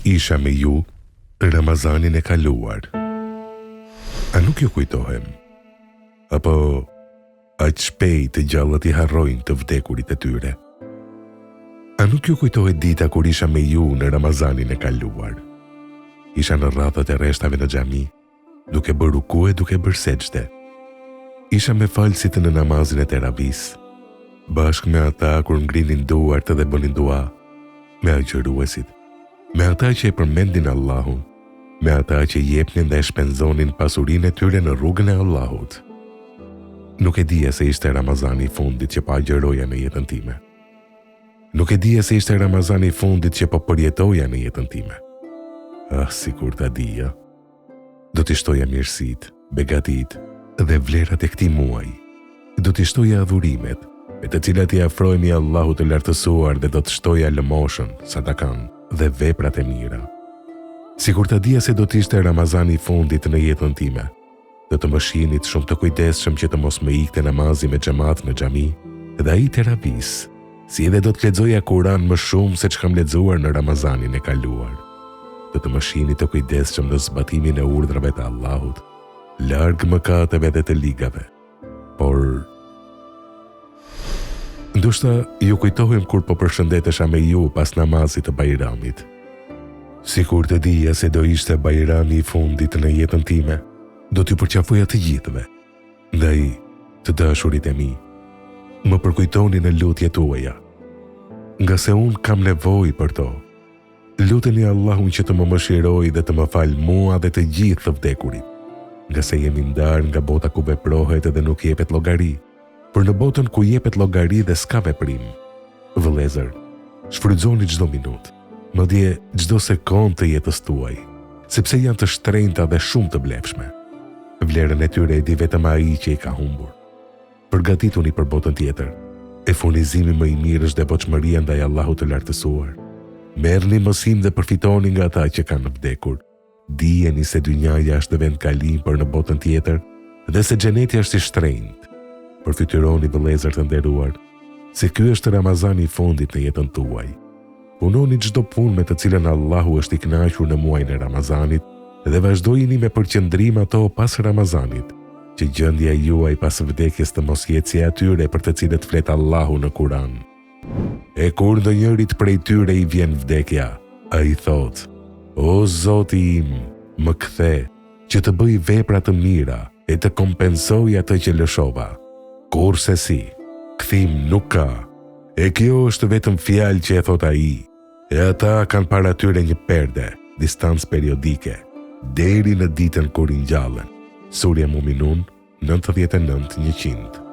Isha me ju Ramazanin e kaluar. A nuk ju kujtohem? Apo aq shpejt të gjallët i harrojnë të vdekurit e tyre? A nuk ju kujtohet dita kur isha me ju në Ramazanin e kaluar? Isha në rradhët e reshtave në xhami, duke bërë rukue, duke bërë sejdë. Isha me falësit në namazin e teravis, bashkë me ata kur ngrinin duart dhe bënin dua, me agjëruesit, me ata që e përmendin Allahun, me ata që jepnin dhe e shpenzonin pasurinë e tyre në rrugën e Allahut. Nuk e dija se ishte Ramazani i fundit që pa agjëroja në jetën time. Nuk e dija se ishte Ramazani i fundit që po përjetoja në jetën time. Si kur ta dija, do t'i shtoja mirësit, begatit dhe vlerat e këtij muaji. Do t'i shtoja adhurimet, me të cilat i afrohemi Allahut të lartësuar dhe do të shtoja lëmoshën, sadakan dhe veprat e mira. Sikur ta dija se do t'ishte Ramazani i fundit në jetën time, do të më shinit shumë të kujdesshëm që të mos më ikte namazi me xhamat në xhami dhe ai teravis, si edhe do të lexoja Kur'an më shumë se ç'kam lexuar në Ramazanin e kaluar. Do të më shihni të kujdesshëm në zbatimin e urdhrave të Allahut, larg mëkateve dhe të ligave. Por ndoshta ju kujtohem kur po përshëndetesha me ju pas namazit të Bajramit. Sikur të dija se do ishte Bajrami i fundit në jetën time, do t'ju përqafoja të gjithëve. Ndaj të dashurit e mi, më përkujtoni në lutjet tuaja, nga se unë kam nevojë për to. Luteni Allahun që të më mëshiroj dhe të më falë mua dhe të gjithë të vdekurit, nga se jemi ndarë nga bota ku veprohet dhe nuk jepet llogari, për në botën ku jepet llogari dhe s'ka veprim. Vëllezër, shfrytëzoni çdo minutë, madje çdo sekondë të jetës tuaj, sepse janë të shtrenjta dhe shumë të vlefshme. Vlerën e tyre e di vetëm ai që i ka humbur. Përgatituni për botën tjetër. E furnizimi më i mirë është devotshmëria ndaj Allahut të lartësuar. Merrni mësim dhe përfitoni nga ata që kanë vdekur. Dijeni se dynjaja është vend kalim për në botën tjetër dhe se xheneti është i shtrenjtë. Përfitoni vëllezër të nderuar, se ky është Ramazani i fundit në jetën tuaj. Punoni çdo punë me të cilën Allahu është i kënaqur në muajin e Ramazanit dhe vazhdojini me përqendrim ato pas Ramazanit, që gjendja juaj pas vdekjes të mos jetë si atyre për të cilët flet Allahu në Kur'an. E kur ndonjërit prej tyre i vjen vdekja, ai thot: O Zoti im, më kthe që të bëj vepra të mira e të kompensoj atë që lëshova. Kurse si, kthim nuk ka. E kjo është vetëm fjalë që e thot ai. E ata kanë para tyre një perde, distancë periodike, deri në ditën kur i ngjallen. Surja Muminun 99:100.